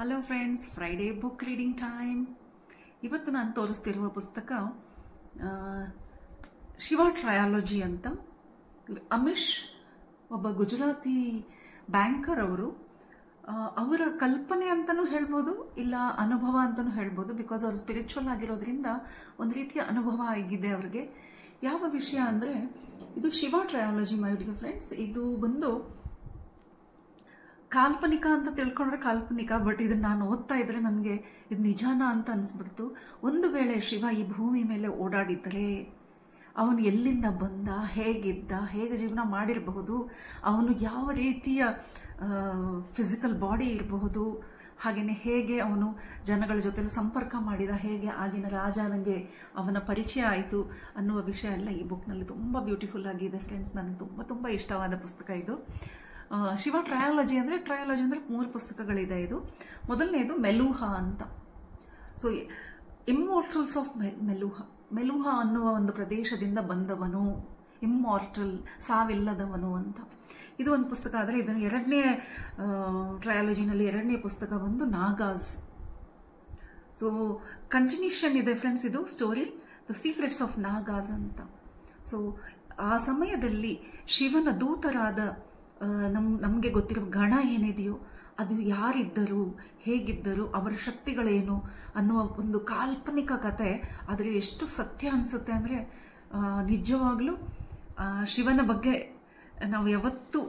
Hello friends, Friday book reading time. ಇವತ್ತು ನಾನು ತೋರಿಸ್ತಿರುವ ಪುಸ್ತಕ ಶಿವ ಟ್ರಯಾಲಜಿ ಅಂತ. ಅಮಿಶ್ ಒಬ್ಬ ಗುಜರಾತಿ ಬ್ಯಾಂಕರ್. ಅವರ ಕಲ್ಪನೆ ಅಂತಲೂ ಹೇಳ್ಬೋದು, ಇಲ್ಲ ಅನುಭವ ಅಂತಲೂ ಹೇಳ್ಬೋದು. ಬಿಕಾಸ್ ಅವರು ಸ್ಪಿರಿಚುವಲ್ ಆಗಿರೋದ್ರಿಂದ ಒಂದು ರೀತಿಯ ಅನುಭವ ಆಗಿದೆ ಅವ್ರಿಗೆ. ಯಾವ ವಿಷಯ ಅಂದರೆ, ಇದು ಶಿವ ಟ್ರಯಾಲಜಿ ಮೈ ಡಿಯರ್ ಫ್ರೆಂಡ್ಸ್. ಇದು ಬಂದು ಕಾಲ್ಪನಿಕ ಅಂತ ತಿಳ್ಕೊಂಡ್ರೆ ಕಾಲ್ಪನಿಕ, ಬಟ್ ಇದನ್ನು ನಾನು ಓದ್ತಾ ಇದ್ರೆ ನನಗೆ ಇದು ನಿಜಾನ ಅಂತ ಅನಿಸ್ಬಿಡ್ತು. ಒಂದು ವೇಳೆ ಶಿವ ಈ ಭೂಮಿ ಮೇಲೆ ಓಡಾಡಿದರೆ ಅವನು ಎಲ್ಲಿಂದ ಬಂದ, ಹೇಗಿದ್ದ, ಹೇಗೆ ಜೀವನ ಮಾಡಿರಬಹುದು, ಅವನು ಯಾವ ರೀತಿಯ ಫಿಸಿಕಲ್ ಬಾಡಿ ಇರಬಹುದು, ಹಾಗೆಯೇ ಹೇಗೆ ಅವನು ಜನಗಳ ಜೊತೆಲಿ ಸಂಪರ್ಕ ಮಾಡಿದ, ಹೇಗೆ ಆಗಿನ ರಾಜನಿಗೆ ಅವನ ಪರಿಚಯ ಆಯಿತು ಅನ್ನುವ ವಿಷಯ ಎಲ್ಲ ಈ ಬುಕ್ನಲ್ಲಿ ತುಂಬ ಬ್ಯೂಟಿಫುಲ್ ಆಗಿದೆ ಫ್ರೆಂಡ್ಸ್. ನನಗೆ ತುಂಬ ತುಂಬ ಇಷ್ಟವಾದ ಪುಸ್ತಕ ಇದು. ಶಿವ ಟ್ರಯಾಲಜಿ ಅಂದರೆ 3 ಪುಸ್ತಕಗಳಿದೆ. ಇದು ಮೊದಲನೇದು ಮೆಲುಹಾ ಅಂತ. ಸೊ ಇಮ್ಮಾರ್ಟಲ್ಸ್ ಆಫ್ ಮೆಲುಹಾ ಅನ್ನುವ ಒಂದು ಪ್ರದೇಶದಿಂದ ಬಂದವನು, ಇಮ್ಮಾರ್ಟಲ್, ಸಾವಿಲ್ಲದವನು ಅಂತ. ಇದು ಒಂದು ಪುಸ್ತಕ. ಆದರೆ ಇದನ್ನು ಎರಡನೇ ಟ್ರಯಾಲಜಿನಲ್ಲಿ ಎರಡನೇ ಪುಸ್ತಕ ಬಂದು ನಾಗಾಸ್. ಸೊ ಕಂಟಿನ್ಯೂಷನ್ ಇದೆ ಫ್ರೆಂಡ್ಸ್. ಇದು story the secrets of Nagas ಅಂತ. ಸೊ ಆ ಸಮಯದಲ್ಲಿ ಶಿವನ ದೂತರಾದ ನಮಗೆ ಗೊತ್ತಿರುವ ಗಣ ಏನಿದೆಯೋ ಅದು ಯಾರಿದ್ದರು, ಹೇಗಿದ್ದರು, ಅವರ ಶಕ್ತಿಗಳೇನು ಅನ್ನುವ ಒಂದು ಕಾಲ್ಪನಿಕ ಕತೆ. ಆದರೆ ಎಷ್ಟು ಸತ್ಯ ಅನಿಸುತ್ತೆ ಅಂದರೆ, ನಿಜವಾಗ್ಲೂ ಶಿವನ ಬಗ್ಗೆ ನಾವು ಯಾವತ್ತೂ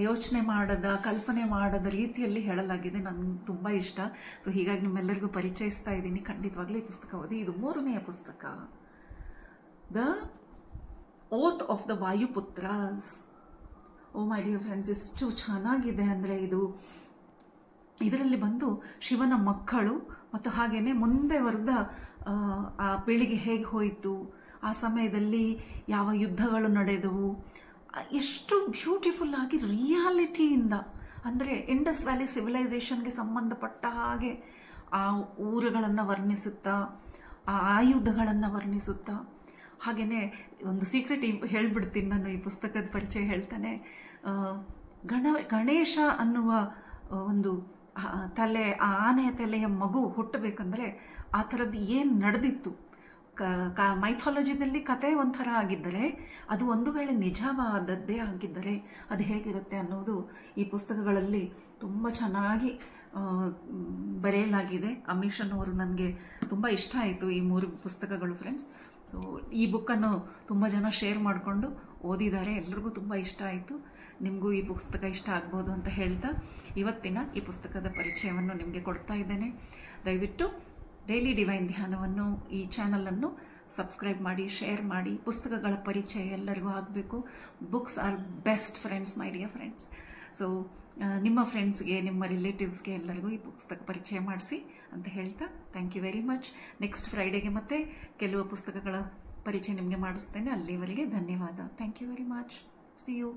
ಯೋಚನೆ ಮಾಡದ, ಕಲ್ಪನೆ ಮಾಡದ ರೀತಿಯಲ್ಲಿ ಹೇಳಲಾಗಿದೆ. ನನಗೆ ತುಂಬ ಇಷ್ಟ. ಸೊ ಹೀಗಾಗಿ ನಿಮ್ಮೆಲ್ಲರಿಗೂ ಪರಿಚಯಿಸ್ತಾ ಇದ್ದೀನಿ. ಖಂಡಿತವಾಗ್ಲೂ ಈ ಪುಸ್ತಕ ಓದಿ. ಇದು 3ನೆಯ ಪುಸ್ತಕ, the oath of the Vayuputras. Oh my dear friends, ಎಷ್ಟು ಚೆನ್ನಾಗಿದೆ ಅಂದರೆ ಇದರಲ್ಲಿ ಬಂದು ಶಿವನ ಮಕ್ಕಳು ಮತ್ತು ಹಾಗೆಯೇ ಮುಂದೆ ಬರೆದ ಆ ಪೀಳಿಗೆ ಹೇಗೆ ಹೋಯಿತು, ಆ ಸಮಯದಲ್ಲಿ ಯಾವ ಯುದ್ಧಗಳು ನಡೆದವು, ಎಷ್ಟು ಬ್ಯೂಟಿಫುಲ್ ಆಗಿ ರಿಯಾಲಿಟಿಯಿಂದ, ಅಂದರೆ ಇಂಡಸ್ ವ್ಯಾಲಿ ಸಿವಿಲೈಸೇಷನ್ಗೆ ಸಂಬಂಧಪಟ್ಟ ಹಾಗೆ ಆ ಊರುಗಳನ್ನು ವರ್ಣಿಸುತ್ತಾ, ಆ ಆಯುಧಗಳನ್ನು ವರ್ಣಿಸುತ್ತಾ. ಹಾಗೆಯೇ ಒಂದು ಸೀಕ್ರೆಟ್ ಹೇಳ್ಬಿಡ್ತೀನಿ ನಾನು ಈ ಪುಸ್ತಕದ ಪರಿಚಯ ಹೇಳ್ತಾನೆ. ಗಣೇಶ ಅನ್ನುವ ಒಂದು ತಲೆ, ಆ ಆನೆಯ ತಲೆಯ ಮಗು ಹುಟ್ಟಬೇಕಂದ್ರೆ ಆ ಥರದ್ದು ಏನು ನಡೆದಿತ್ತು, ಮೈಥಾಲಜಿದಲ್ಲಿ ಕತೆ ಒಂಥರ ಆಗಿದ್ದರೆ, ಅದು ಒಂದು ವೇಳೆ ನಿಜವಾದದ್ದೇ ಆಗಿದ್ದರೆ ಅದು ಹೇಗಿರುತ್ತೆ ಅನ್ನೋದು ಈ ಪುಸ್ತಕಗಳಲ್ಲಿ ತುಂಬ ಚೆನ್ನಾಗಿ ಬರೆಯಲಾಗಿದೆ. ಅಮಿಶ್ ಅನ್ನೋರು ನನಗೆ ತುಂಬ ಇಷ್ಟ ಆಯಿತು ಈ 3 ಪುಸ್ತಕಗಳು ಫ್ರೆಂಡ್ಸ್. ಸೊ ಈ ಬುಕ್ಕನ್ನು ತುಂಬ ಜನ ಶೇರ್ ಮಾಡಿಕೊಂಡು ಓದಿದ್ದಾರೆ, ಎಲ್ರಿಗೂ ತುಂಬ ಇಷ್ಟ ಆಯಿತು. ನಿಮಗೂ ಈ ಪುಸ್ತಕ ಇಷ್ಟ ಆಗ್ಬೋದು ಅಂತ ಹೇಳ್ತಾ ಇವತ್ತಿನ ಈ ಪುಸ್ತಕದ ಪರಿಚಯವನ್ನು ನಿಮಗೆ ಕೊಡ್ತಾ ಇದ್ದೇನೆ. ದಯವಿಟ್ಟು ಡೈಲಿ ಡಿವೈನ್ ಧ್ಯಾನವನ್ನು, ಈ ಚಾನಲನ್ನು ಸಬ್ಸ್ಕ್ರೈಬ್ ಮಾಡಿ, ಶೇರ್ ಮಾಡಿ. ಪುಸ್ತಕಗಳ ಪರಿಚಯ ಎಲ್ಲರಿಗೂ ಆಗಬೇಕು. Books are best friends my dear friends. So ನಿಮ್ಮ ಫ್ರೆಂಡ್ಸ್ಗೆ, ನಿಮ್ಮ ರಿಲೇಟಿವ್ಸ್ಗೆ ಎಲ್ಲರಿಗೂ ಈ ಪುಸ್ತಕ ಪರಿಚಯ ಮಾಡಿಸಿ ಅಂತ ಹೇಳ್ತಾ thank you very much. Next ಫ್ರೈಡೆಗೆ ಮತ್ತೆ ಕೆಲವು ಪುಸ್ತಕಗಳ ಪರಿಚಯ ನಿಮಗೆ ಮಾಡಿಸ್ತೇನೆ. ಅಲ್ಲಿವರೆಗೆ ಧನ್ಯವಾದ. Thank you very much. See you.